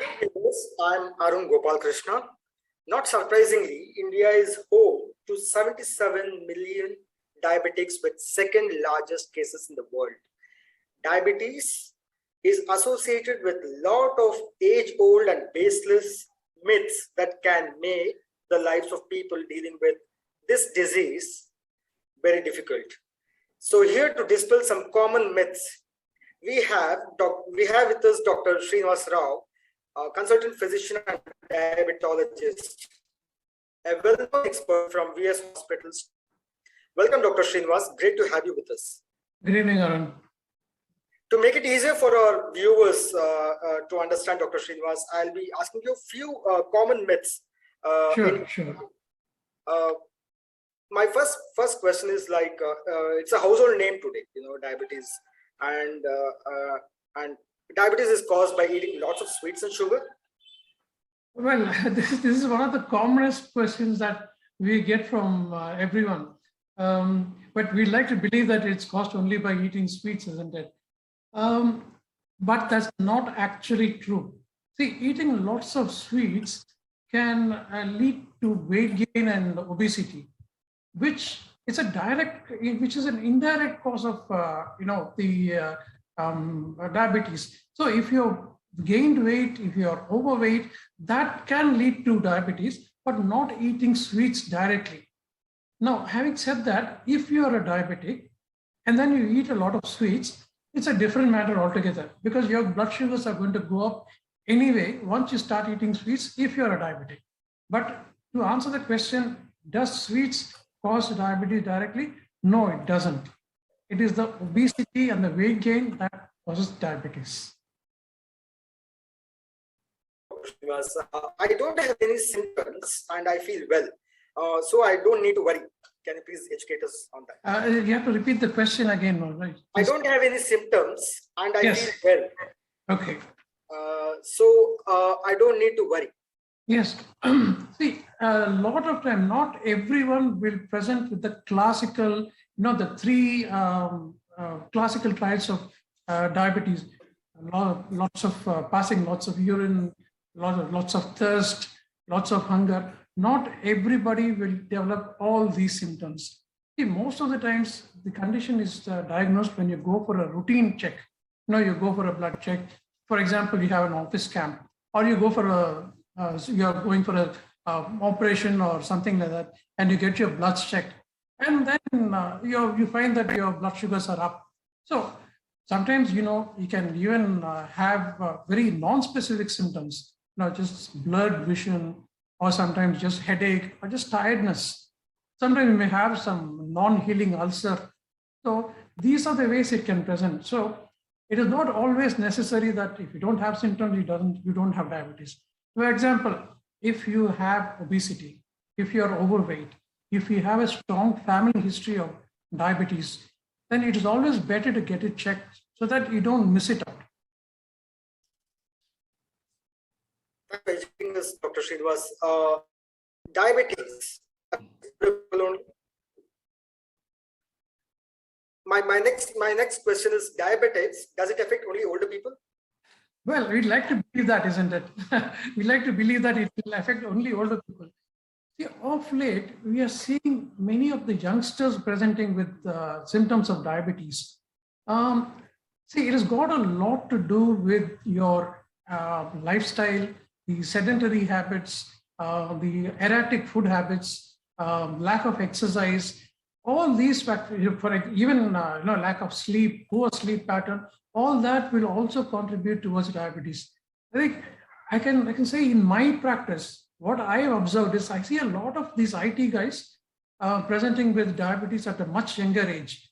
Yes, I'm Arun Gopal Krishna. Not surprisingly, India is home to 77 million diabetics with second largest cases in the world. Diabetes is associated with lot of age-old and baseless myths that can make the lives of people dealing with this disease very difficult. So here to dispel some common myths, we have with us Dr. Srinivas Rao, a consultant physician and diabetologist, a well-known expert from VS Hospitals. Welcome, Dr. Srinivas. Great to have you with us. Good evening, Arun. To make it easier for our viewers to understand, Dr. Srinivas, I'll be asking you a few common myths. Sure. My first question is like it's a household name today, diabetes, and diabetes is caused by eating lots of sweets and sugar. Well, this is one of the commonest questions that we get from everyone. But we like to believe that it's caused only by eating sweets, isn't it? But that's not actually true. See, eating lots of sweets can lead to weight gain and obesity, which is an indirect cause of diabetes. So if you've gained weight, if you're overweight, that can lead to diabetes, but not eating sweets directly. Now, having said that, if you're a diabetic and then you eat a lot of sweets, it's a different matter altogether because your blood sugars are going to go up anyway once you start eating sweets if you're a diabetic. But to answer the question, does sweets cause diabetes directly? No, it doesn't. It is the obesity and the weight gain that causes diabetes. I don't have any symptoms and I feel well, so I don't need to worry. Can you please educate us on that? You have to repeat the question again, right? I don't have any symptoms and I feel well. Okay. So I don't need to worry. Yes. See, a lot of time, not everyone will present with the classical, the three classical trials of diabetes. Lots of passing, lots of urine, lots of thirst, lots of hunger. Not everybody will develop all these symptoms. See, most of the times the condition is diagnosed when you go for a routine check. You go for a blood check. For example, you have an office camp, or you go for you're going for a operation or something like that, and you get your bloods checked, and then you find that your blood sugars are up. So sometimes you can even have very non-specific symptoms, just blurred vision, or sometimes just headache, or just tiredness. Sometimes you may have some non-healing ulcer. So these are the ways it can present. So it is not always necessary that if you don't have symptoms, you don't have diabetes. For example, if you have obesity, if you are overweight, if you have a strong family history of diabetes, then it is always better to get it checked so that you don't miss it out. Thank you, Dr. Srinivas. Diabetes. My next question is diabetes. Does it affect only older people? Well, we'd like to believe that, isn't it? We'd like to believe that it will affect only older people. See, of late, we are seeing many of the youngsters presenting with symptoms of diabetes. See, it has got a lot to do with your lifestyle, the sedentary habits, the erratic food habits, lack of exercise, all these factors, even lack of sleep, poor sleep pattern, all that will also contribute towards diabetes. I think I can say in my practice, what I have observed is I see a lot of these IT guys presenting with diabetes at a much younger age.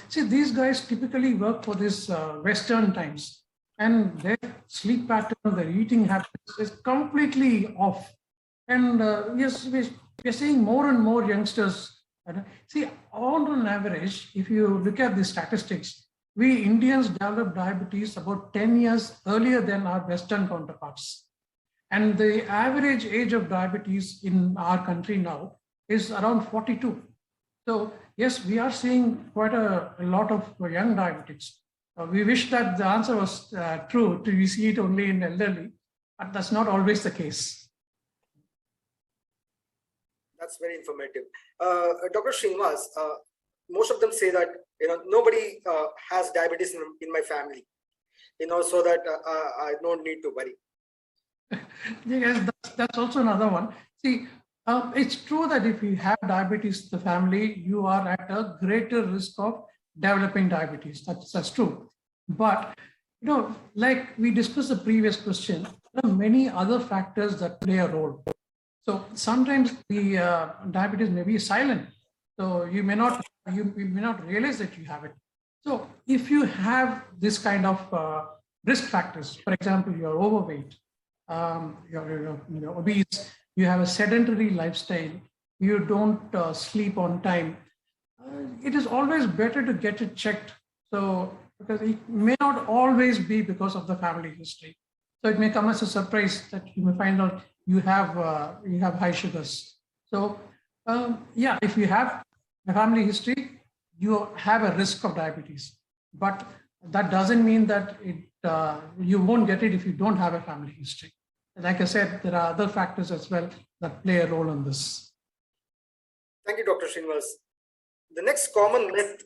See, these guys typically work for this Western times, and their sleep pattern, their eating habits is completely off. And yes, we're seeing more and more youngsters. See, on an average, if you look at the statistics, we Indians develop diabetes about 10 years earlier than our Western counterparts. And the average age of diabetes in our country now is around 42. So yes, we are seeing quite a lot of young diabetics. We wish that the answer was true. We see it only in elderly. but that's not always the case. That's very informative. Dr. Srinivas, most of them say that, nobody has diabetes in my family, so that I don't need to worry. Yes, that's also another one. See, it's true that if you have diabetes in the family, you are at a greater risk of developing diabetes. That's true. But, like we discussed the previous question, there are many other factors that play a role. So sometimes the diabetes may be silent. So you may not realize that you have it. So if you have this kind of risk factors, for example, you're overweight, you're obese, you have a sedentary lifestyle, you don't sleep on time, it is always better to get it checked. So because it may not always be because of the family history. So it may come as a surprise that you may find out you have high sugars. So yeah, if you have a family history, you have a risk of diabetes. But that doesn't mean that you won't get it if you don't have a family history. Like I said, there are other factors as well that play a role in this. Thank you, Dr. Srinivas. The next common myth,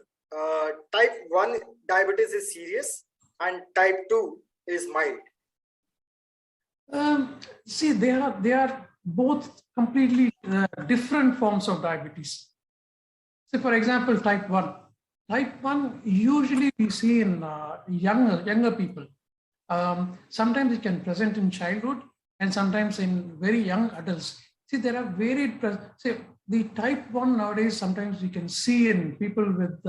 type 1 diabetes is serious and type 2 is mild. See, they are both completely different forms of diabetes. So, for example, type 1. Type 1 usually we see in younger people. Sometimes it can present in childhood and sometimes in very young adults. See, there are varied, the type 1 nowadays, sometimes we can see in people with,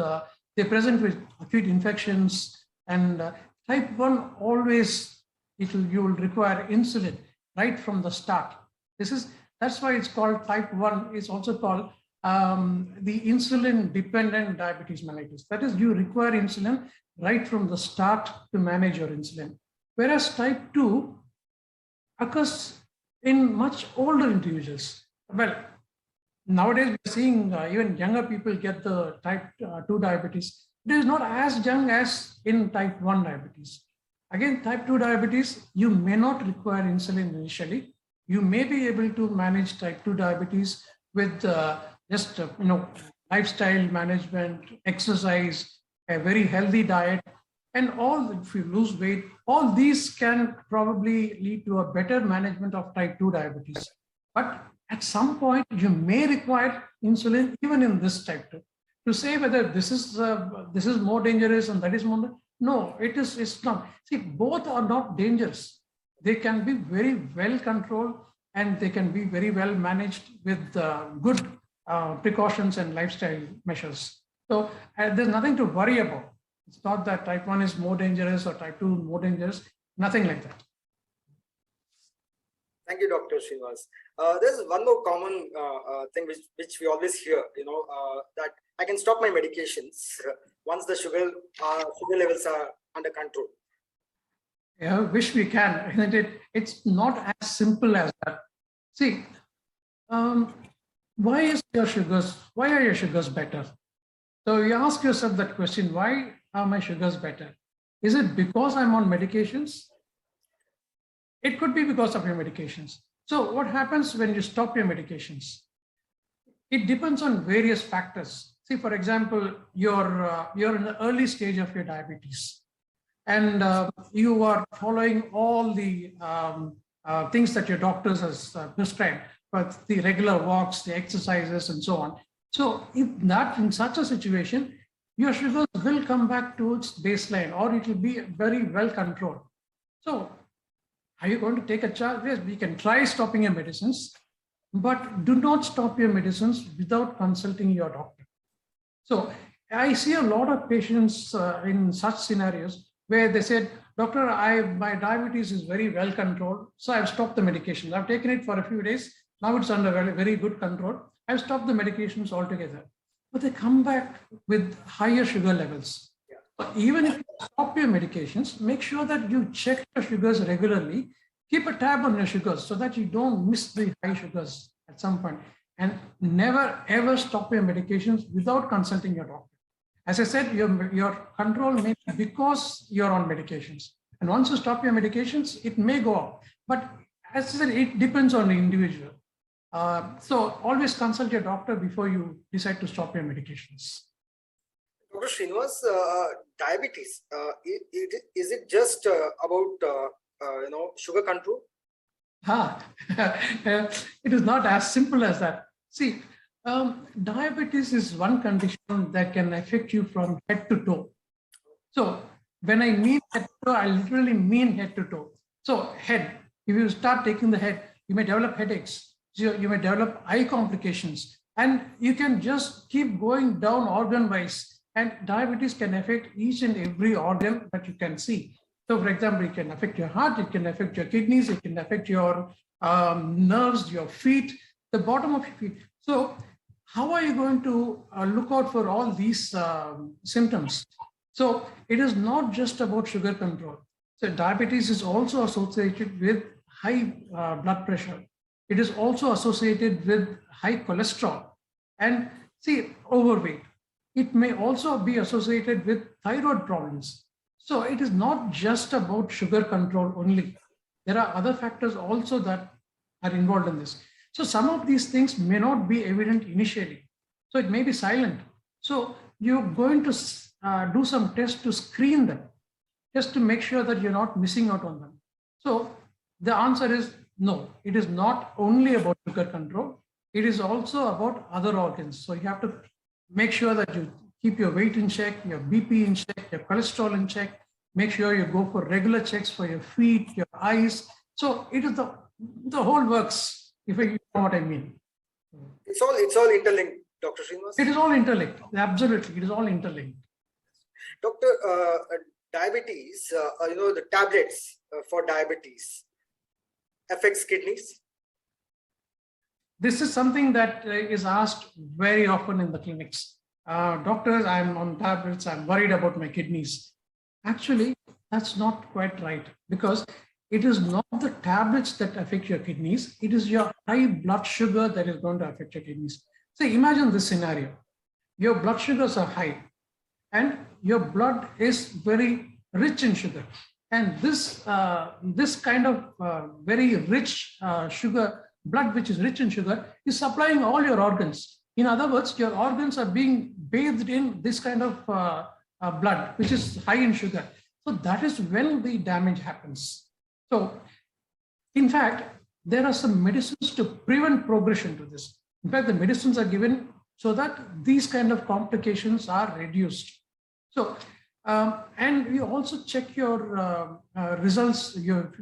they present with acute infections, and type 1 always, you will require insulin right from the start. That's why it's called type 1. It's also called the insulin dependent diabetes mellitus. That is, you require insulin right from the start to manage your insulin. Whereas type 2 occurs in much older individuals. Well, nowadays we're seeing even younger people get the type 2 diabetes. It is not as young as in type 1 diabetes. Again, type 2 diabetes, you may not require insulin initially. You may be able to manage type 2 diabetes with just lifestyle management, exercise, a very healthy diet, and if you lose weight, all these can probably lead to a better management of type 2 diabetes. But at some point, you may require insulin even in this type 2. To say whether this is more dangerous and that is more, no, it's not. See, both are not dangerous. They can be very well controlled and they can be very well managed with good precautions and lifestyle measures. So there's nothing to worry about. It's not that type 1 is more dangerous or type 2 more dangerous, nothing like that. Thank you, Dr. Srinivas. There's one more common thing which we always hear, that I can stop my medications once the sugar levels are under control. Yeah, wish we can, isn't it? It's not as simple as that. See, why are your sugars better? So you ask yourself that question, why are my sugars better? Is it because I'm on medications? It could be because of your medications. So what happens when you stop your medications? It depends on various factors. See, for example, you're in the early stage of your diabetes, and you are following all the things that your doctors has prescribed, but the regular walks, the exercises, and so on. So in such a situation, your sugars will come back to its baseline, or it will be very well controlled. So are you going to take a charge? Yes, we can try stopping your medicines, but do not stop your medicines without consulting your doctor. So I see a lot of patients in such scenarios where they said, doctor, my diabetes is very well controlled, so I've stopped the medication. I've taken it for a few days. Now it's under very, very good control. I've stopped the medications altogether. But they come back with higher sugar levels. So even if you stop your medications, make sure that you check your sugars regularly. Keep a tab on your sugars so that you don't miss the high sugars at some point. And never ever stop your medications without consulting your doctor. As I said, your control may be because you're on medications. And once you stop your medications, it may go up. But as I said, it depends on the individual. So always consult your doctor before you decide to stop your medications. Dr. Srinivas, diabetes, is it just about sugar control? It is not as simple as that. See, diabetes is one condition that can affect you from head to toe. So when I mean head to toe, I literally mean head to toe. So head, if you start taking the head, you may develop headaches. You may develop eye complications, and you can just keep going down organ-wise. And diabetes can affect each and every organ that you can see. So for example, it can affect your heart, it can affect your kidneys, it can affect your nerves, your feet, the bottom of your feet. So how are you going to look out for all these symptoms? So it is not just about sugar control. So diabetes is also associated with high blood pressure. It is also associated with high cholesterol and see, overweight. It may also be associated with thyroid problems. So it is not just about sugar control only. There are other factors also that are involved in this. So some of these things may not be evident initially. So it may be silent. So you're going to do some tests to screen them, just to make sure that you're not missing out on them. So the answer is no, it is not only about sugar control. It is also about other organs. So you have to make sure that you keep your weight in check, your BP in check, your cholesterol in check. Make sure you go for regular checks for your feet, your eyes. So it is the whole works, if you know what I mean. It's all interlinked, Dr. Srinivas. It is all interlinked. Absolutely, it is all interlinked. Doctor, diabetes, the tablets for diabetes affects kidneys. This is something that is asked very often in the clinics. Doctors, I'm on tablets, I'm worried about my kidneys. Actually, that's not quite right, because it is not the tablets that affect your kidneys. It is your high blood sugar that is going to affect your kidneys. So imagine this scenario. Your blood sugars are high and your blood is very rich in sugar. And this kind of very rich sugar, blood which is rich in sugar, is supplying all your organs. In other words, your organs are being bathed in this kind of blood, which is high in sugar. So that is when the damage happens. So in fact, there are some medicines to prevent progression to this. In fact, the medicines are given so that these kind of complications are reduced. So, and you also check your results, your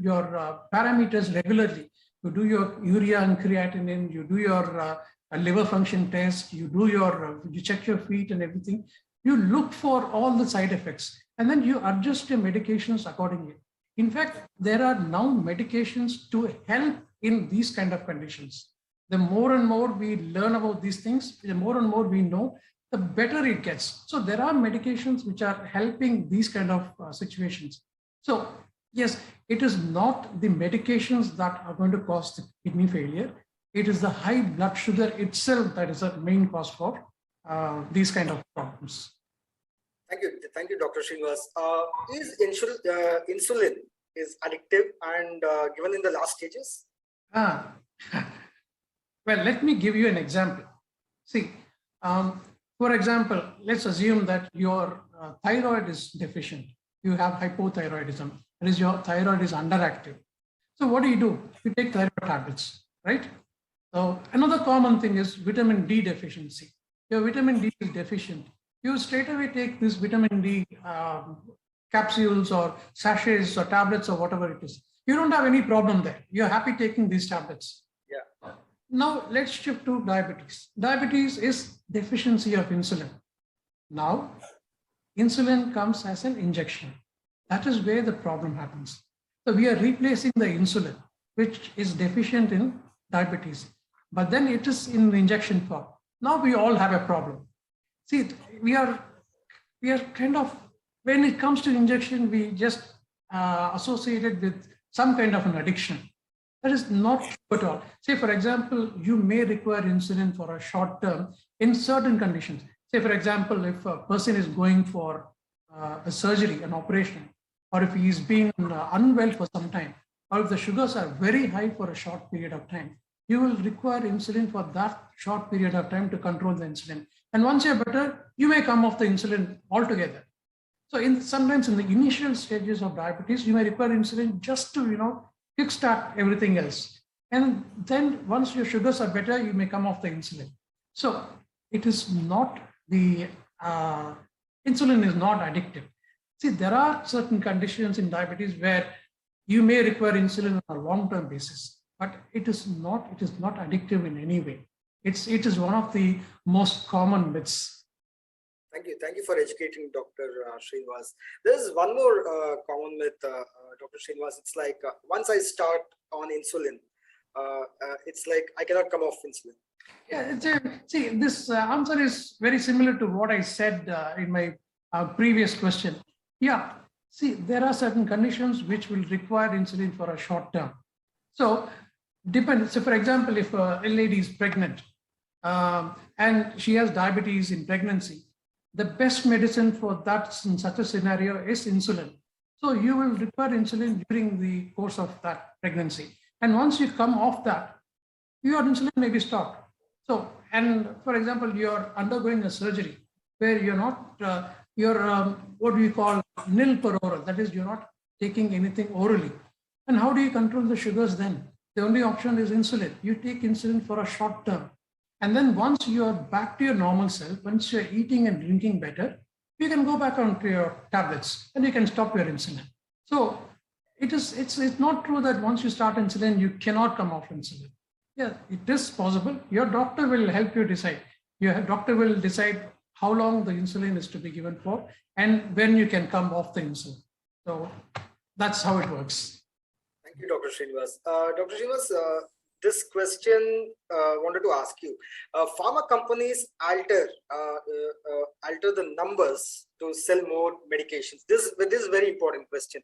parameters regularly. You do your urea and creatinine, you do your liver function test, you check your feet and everything. You look for all the side effects, and then you adjust your medications accordingly. In fact, there are now medications to help in these kind of conditions. The more and more we learn about these things, the more and more we know, the better it gets. So there are medications which are helping these kind of situations. So yes, it is not the medications that are going to cause the kidney failure. It is the high blood sugar itself that is a main cause for these kind of problems. Thank you, Dr. Srinivas. Is insulin is addictive and given in the last stages? Well, let me give you an example. See, for example, let's assume that your thyroid is deficient. You have hypothyroidism. That is, your thyroid is underactive. So what do? You take thyroid tablets, right? So another common thing is vitamin D deficiency. Your vitamin D is deficient. You straight away take this vitamin D capsules or sachets or tablets or whatever it is. You don't have any problem there. You're happy taking these tablets. Yeah. Now let's shift to diabetes. Diabetes is deficiency of insulin. Now, insulin comes as an injection. That is where the problem happens. So we are replacing the insulin, which is deficient in diabetes, but then it is in the injection form. Now we all have a problem. See, we are kind of, when it comes to injection, we just associate it with some kind of an addiction. That is not true at all. Say, for example, you may require insulin for a short term in certain conditions. Say, for example, if a person is going for a surgery, an operation, or if he's been unwell for some time, or if the sugars are very high for a short period of time, you will require insulin for that short period of time to control the insulin. And once you're better, you may come off the insulin altogether. So sometimes in the initial stages of diabetes, you may require insulin just to, kickstart everything else. And then once your sugars are better, you may come off the insulin. So it is not the, insulin is not addictive. See, there are certain conditions in diabetes where you may require insulin on a long-term basis, but it is not addictive in any way. It is one of the most common myths. Thank you for educating Dr. Srinivas. There's one more common myth, Dr. Srinivas. It's like once I start on insulin, it's like I cannot come off insulin. Yeah, see, this answer is very similar to what I said in my previous question. Yeah, see, there are certain conditions which will require insulin for a short term. So, depends. So, for example, if a lady is pregnant and she has diabetes in pregnancy, the best medicine for that in such a scenario is insulin. So, you will require insulin during the course of that pregnancy. And once you come off that, your insulin may be stopped. So, and for example, you're undergoing a surgery where you're not, what do you call nil per oral? That is, you're not taking anything orally. And how do you control the sugars then? The only option is insulin. You take insulin for a short term. And then once you're back to your normal self, once you're eating and drinking better, you can go back onto your tablets and you can stop your insulin. So it's not true that once you start insulin, you cannot come off insulin. Yeah, it is possible. Your doctor will help you decide. Your doctor will decide how long the insulin is to be given for and when you can come off the insulin. So that's how it works. Thank you, Dr. Srinivas. Dr. Srinivas, this question wanted to ask you. Pharma companies alter the numbers to sell more medications. This is a very important question.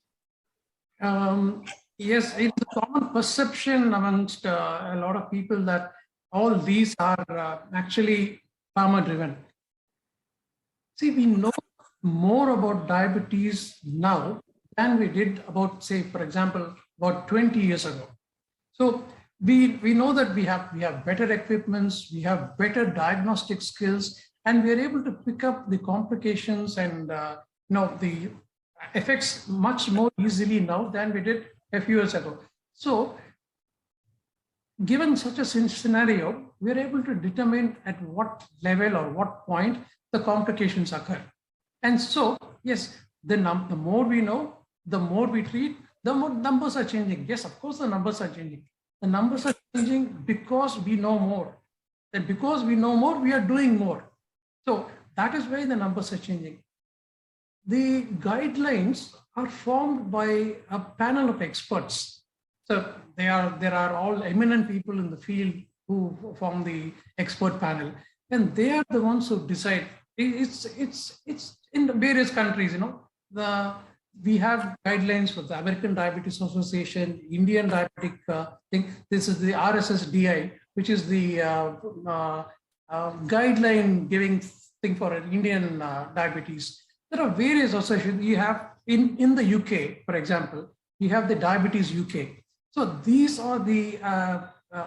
Yes, it's a common perception amongst a lot of people that all these are actually pharma driven. See, we know more about diabetes now than we did about, say, for example, about 20 years ago. So we know that we have better equipments, we have better diagnostic skills, and we are able to pick up the complications and the effects much more easily now than we did a few years ago. So given such a scenario, we are able to determine at what level or what point the complications occur. And so, yes, the more we know, the more we treat, the more numbers are changing. Yes, of course, the numbers are changing. The numbers are changing because we know more. And because we know more, we are doing more. So that is why the numbers are changing. The guidelines are formed by a panel of experts. So there are all eminent people in the field who form the expert panel, and they are the ones who decide. It's in the various countries, we have guidelines for the American Diabetes Association, Indian Diabetic thing. This is the RSSDI, which is the guideline giving thing for Indian diabetes. There are various associations. You have in the UK, for example, you have the Diabetes UK. So these are the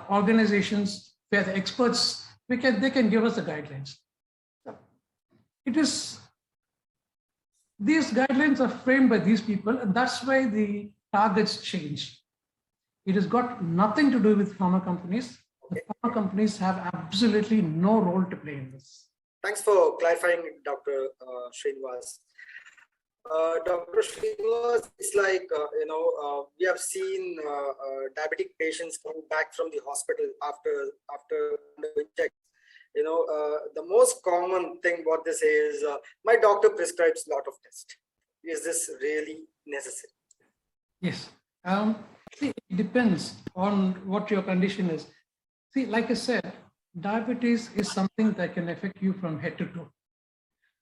organizations where the experts, they can give us the guidelines. These guidelines are framed by these people, and that's why the targets change. It has got nothing to do with pharma companies. The pharma companies have absolutely no role to play in this. Thanks for clarifying, Dr. Srinivas. Dr. Srinivas, it's like, we have seen diabetic patients coming back from the hospital after undergoing checks. The most common thing what they say is, my doctor prescribes a lot of tests. Is this really necessary? Yes. See, it depends on what your condition is. See, like I said, diabetes is something that can affect you from head to toe.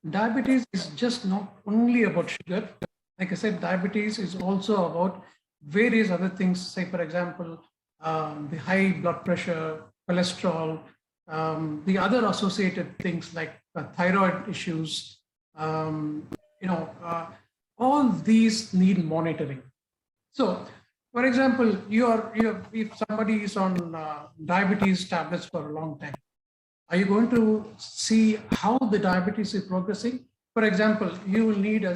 Diabetes is just not only about sugar. Like I said, diabetes is also about various other things. Say, for example, the high blood pressure, cholesterol, the other associated things like thyroid issues, all all these need monitoring. So, for example, if somebody is on diabetes tablets for a long time, are you going to see how the diabetes is progressing? For example, you will need a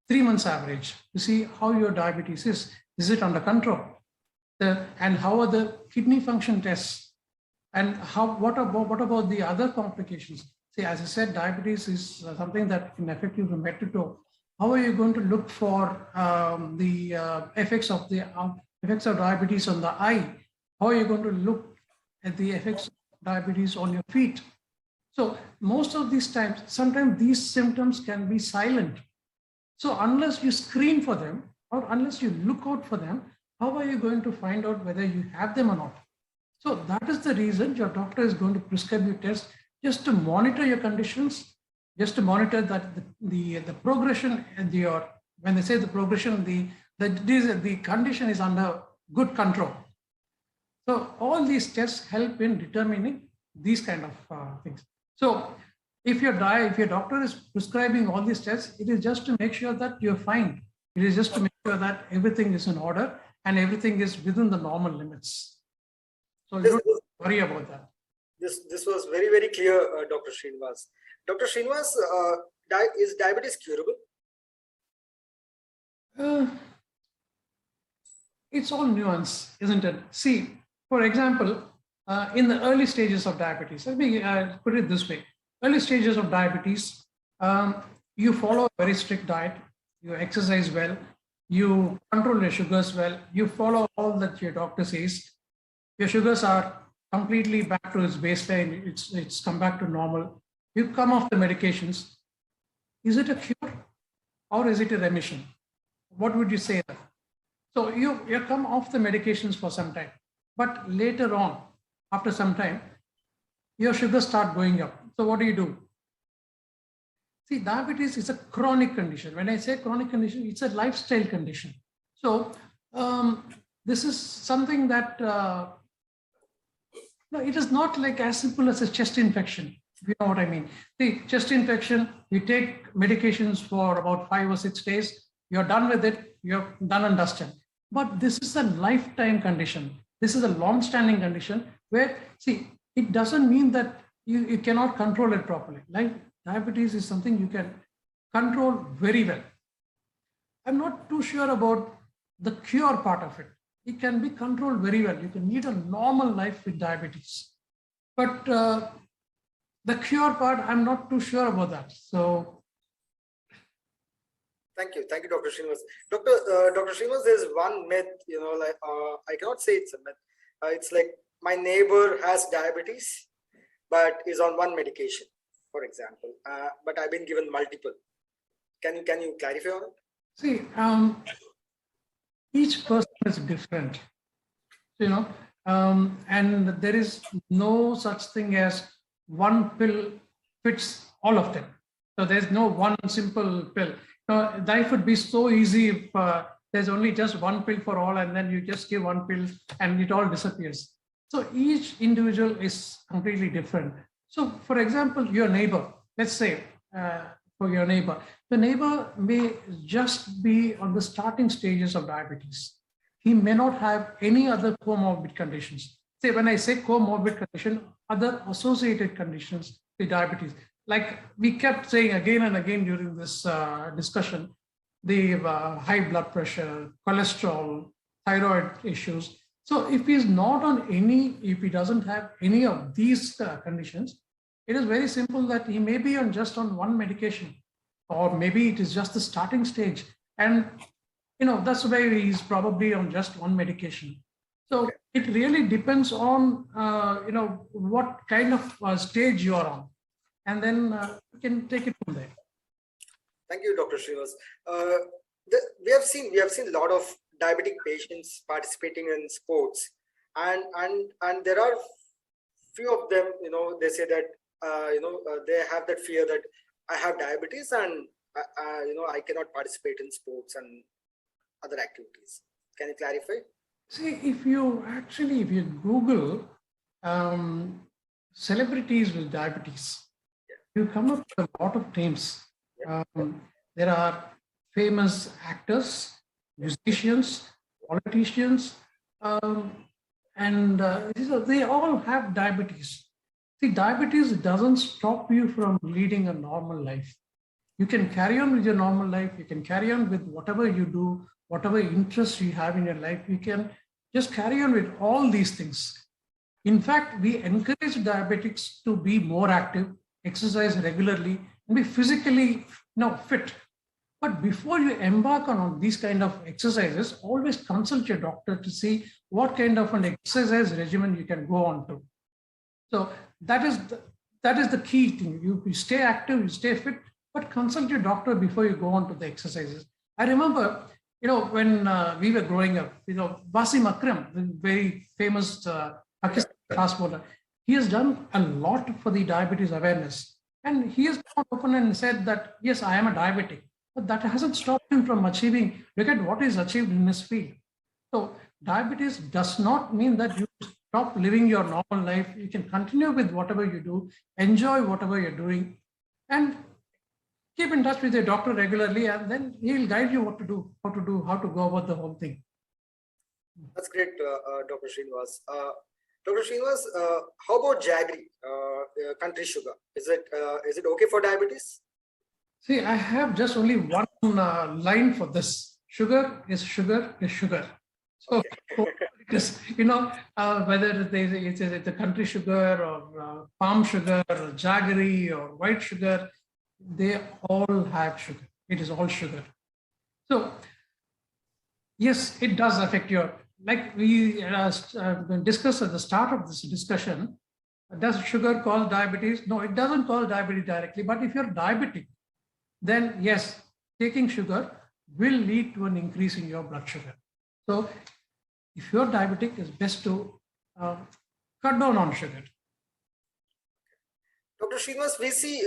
3 months average to see how your diabetes is. Is it under control? And how are the kidney function tests? And what about the other complications? See, as I said, diabetes is something that can affect you from head to toe. How are you going to look for the effects of diabetes on the eye? How are you going to look at the effects of diabetes on your feet? So most of these times, sometimes these symptoms can be silent. So unless you screen for them or unless you look out for them, how are you going to find out whether you have them or not? So that is the reason your doctor is going to prescribe you tests just to monitor your conditions, just to monitor that the progression and when they say the progression, the condition is under good control. So all these tests help in determining these kind of things. So if your doctor is prescribing all these tests, it is just to make sure that you're fine. It is just to make sure that everything is in order and everything is within the normal limits. So you don't worry about that. This was very, very clear, Dr. Srinivas. Dr. Srinivas, is diabetes curable? It's all nuance, isn't it? See, for example, in the early stages of diabetes, let me put it this way. Early stages of diabetes, you follow a very strict diet, you exercise well, you control your sugars well, you follow all that your doctor says, your sugars are completely back to its baseline, it's come back to normal, you come off the medications. Is it a cure or is it a remission? What would you say there? So you come off the medications for some time, but later on, after some time, your sugars start going up. So what do? See, diabetes is a chronic condition. When I say chronic condition, it's a lifestyle condition. So this is something that no, it is not like as simple as a chest infection. If you know what I mean. See, chest infection, you take medications for about 5 or 6 days, you're done with it, you're done and dusted. But this is a lifetime condition. This is a long-standing condition where, see, it doesn't mean that you cannot control it properly. Like diabetes is something you can control very well. I'm not too sure about the cure part of it. It can be controlled very well. You can lead a normal life with diabetes. But the cure part, I'm not too sure about that. So. Thank you, Dr. Srinivas. Dr. Srinivas, there's one myth, like I cannot say it's a myth. It's like my neighbor has diabetes, but is on one medication, for example. But I've been given multiple. Can you clarify on it? See, each person is different, and there is no such thing as one pill fits all of them. So there's no one simple pill. Life would be so easy if there's only just one pill for all, and then you just give one pill and it all disappears. So each individual is completely different. So for example, your neighbor, let's say for your neighbor, the neighbor may just be on the starting stages of diabetes. He may not have any other comorbid conditions. Say, when I say comorbid condition, other associated conditions with diabetes. Like we kept saying again and again during this discussion, the high blood pressure, cholesterol, thyroid issues. So if he doesn't have any of these conditions, it is very simple that he may be just on one medication, or maybe it is just the starting stage. And, that's why he's probably on just one medication. So it really depends on, what kind of stage you are on. And then you can take it from there. Thank you, Dr. Srinivas. We have seen a lot of diabetic patients participating in sports, and there are few of them. They say that they have that fear that I have diabetes and I cannot participate in sports and other activities. Can you clarify? See, if you Google celebrities with diabetes, you come up with a lot of names. There are famous actors, musicians, politicians, um, and they all have diabetes. See, diabetes doesn't stop you from leading a normal life. You can carry on with your normal life. You can carry on with whatever you do, whatever interests you have in your life. You can just carry on with all these things. In fact, we encourage diabetics to be more active, exercise regularly, and be physically fit. But before you embark on these kind of exercises, always consult your doctor to see what kind of an exercise regimen you can go on to. So that is the key thing. You stay active, you stay fit, but consult your doctor before you go on to the exercises. I remember, when we were growing up, Wasim Akram, the very famous Pakistani fast bowler, he has done a lot for the diabetes awareness. And he has come open and said that, yes, I am a diabetic, but that hasn't stopped him from achieving. Look at what he's achieved in his field. So diabetes does not mean that you stop living your normal life. You can continue with whatever you do, enjoy whatever you're doing, and keep in touch with your doctor regularly, and then he'll guide you what to do, how to go about the whole thing. That's great, Dr. Srinivas. Dr. Srinivas, how about jaggery, country sugar? Is it okay for diabetes? See, I have just only one line for this. Sugar is sugar is sugar. So, it is, whether it's a country sugar or palm sugar or jaggery or white sugar, they all have sugar. It is all sugar. So, yes, it does affect like we discussed at the start of this discussion. Does sugar cause diabetes? No, it doesn't cause diabetes directly. But if you're diabetic, then yes, taking sugar will lead to an increase in your blood sugar. So if you're diabetic, it's best to cut down on sugar. Dr. Srinivas, we see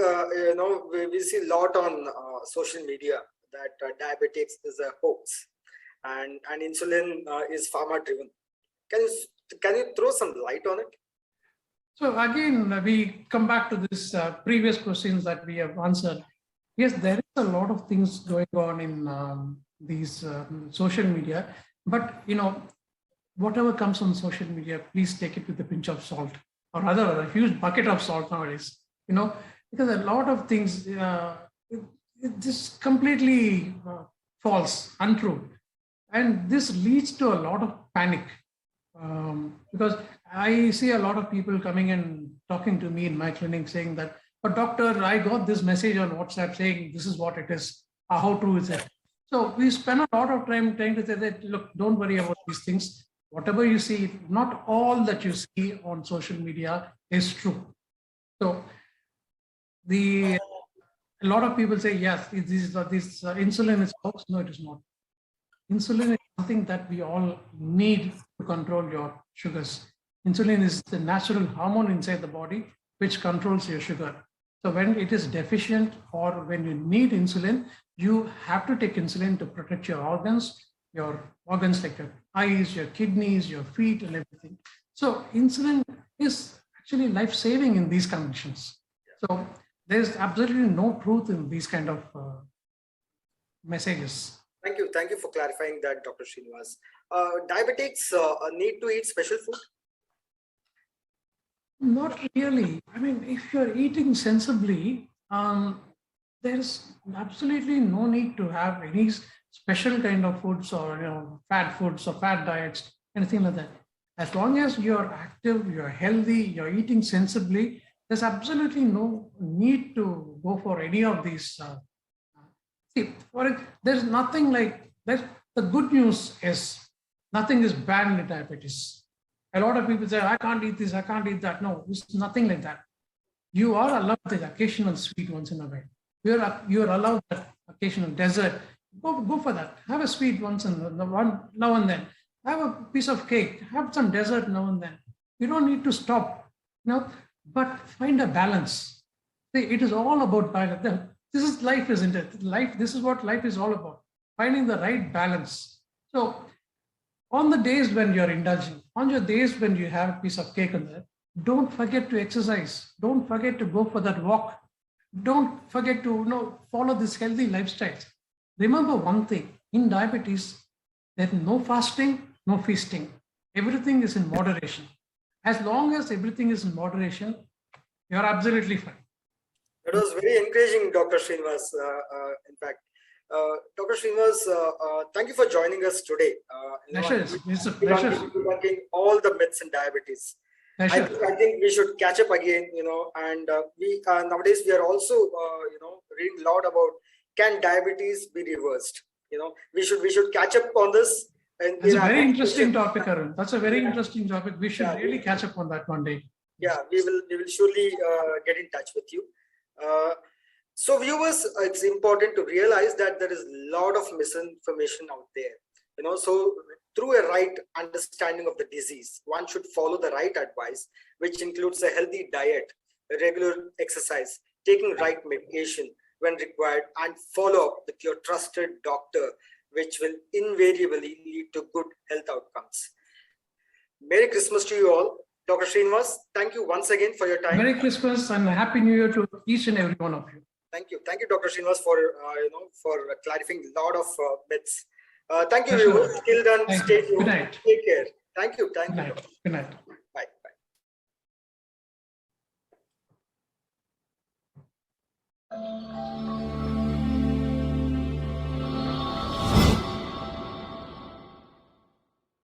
we see a lot on social media that diabetics is a hoax, and insulin is pharma driven. Can you throw some light on it? So again, we come back to this previous questions that we have answered. Yes, there is a lot of things going on in these social media, but whatever comes on social media, please take it with a pinch of salt, or rather a huge bucket of salt nowadays. Because a lot of things it's just completely false, untrue, and this leads to a lot of panic. Because I see a lot of people coming and talking to me in my clinic saying that, but doctor, I got this message on WhatsApp saying this is what it is. How true is it? So we spend a lot of time trying to say that, look, don't worry about these things. Whatever you see, not all that you see on social media is true. So a lot of people say, yes, this insulin is hoax. No, it is not. Insulin is something that we all need to control your sugars. Insulin is the natural hormone inside the body which controls your sugar. So when it is deficient or when you need insulin, you have to take insulin to protect your organs like your eyes, your kidneys, your feet, and everything. So insulin is actually life-saving in these conditions. So there's absolutely no truth in these kind of messages. Thank you for clarifying that, Dr. Srinivas. Diabetics need to eat special food? Not really. I mean, if you're eating sensibly, there's absolutely no need to have any special kind of foods or fat foods or fat diets, anything like that. As long as you're active, you're healthy, you're eating sensibly, there's absolutely no need to go for any of these. There's nothing like that. The good news is nothing is banned in diabetes. A lot of people say, I can't eat this, I can't eat that. No, it's nothing like that. You are allowed the occasional sweet once in a while. You're allowed that occasional dessert. Go for that. Have a sweet once now and then. Have a piece of cake. Have some dessert now and then. You don't need to stop. But find a balance. See, it is all about balance. This is life, isn't it? This is what life is all about. Finding the right balance. So on the days when you're indulging, on your days when you have a piece of cake on there, don't forget to exercise. Don't forget to go for that walk. Don't forget to follow this healthy lifestyle. remember one thing, in diabetes, there's no fasting, no feasting. Everything is in moderation. As long as everything is in moderation, you're absolutely fine. It was very encouraging, Dr. Srinivas. In fact, Dr. Srinivas, thank you for joining us today. It's a pleasure. Debunking all the myths in diabetes. Pleasure. I think we should catch up again, and we nowadays we are also, reading a lot about can diabetes be reversed? We should catch up on this. And That's a very interesting topic, Arun. That's a very interesting topic. We should really catch up on that one day. Yeah, we will surely get in touch with you. So viewers, it's important to realize that there is a lot of misinformation out there. So through a right understanding of the disease, one should follow the right advice, which includes a healthy diet, regular exercise, taking right medication when required, and follow up with your trusted doctor, which will invariably lead to good health outcomes. Merry Christmas to you all. Dr. Srinivas, thank you once again for your time. Merry Christmas and Happy New Year to each and every one of you. Thank you, Dr. Srinivas, for clarifying a lot of myths. Thank you, viewers. Till then, stay tuned. Good night. Take care. Thank you. Good night.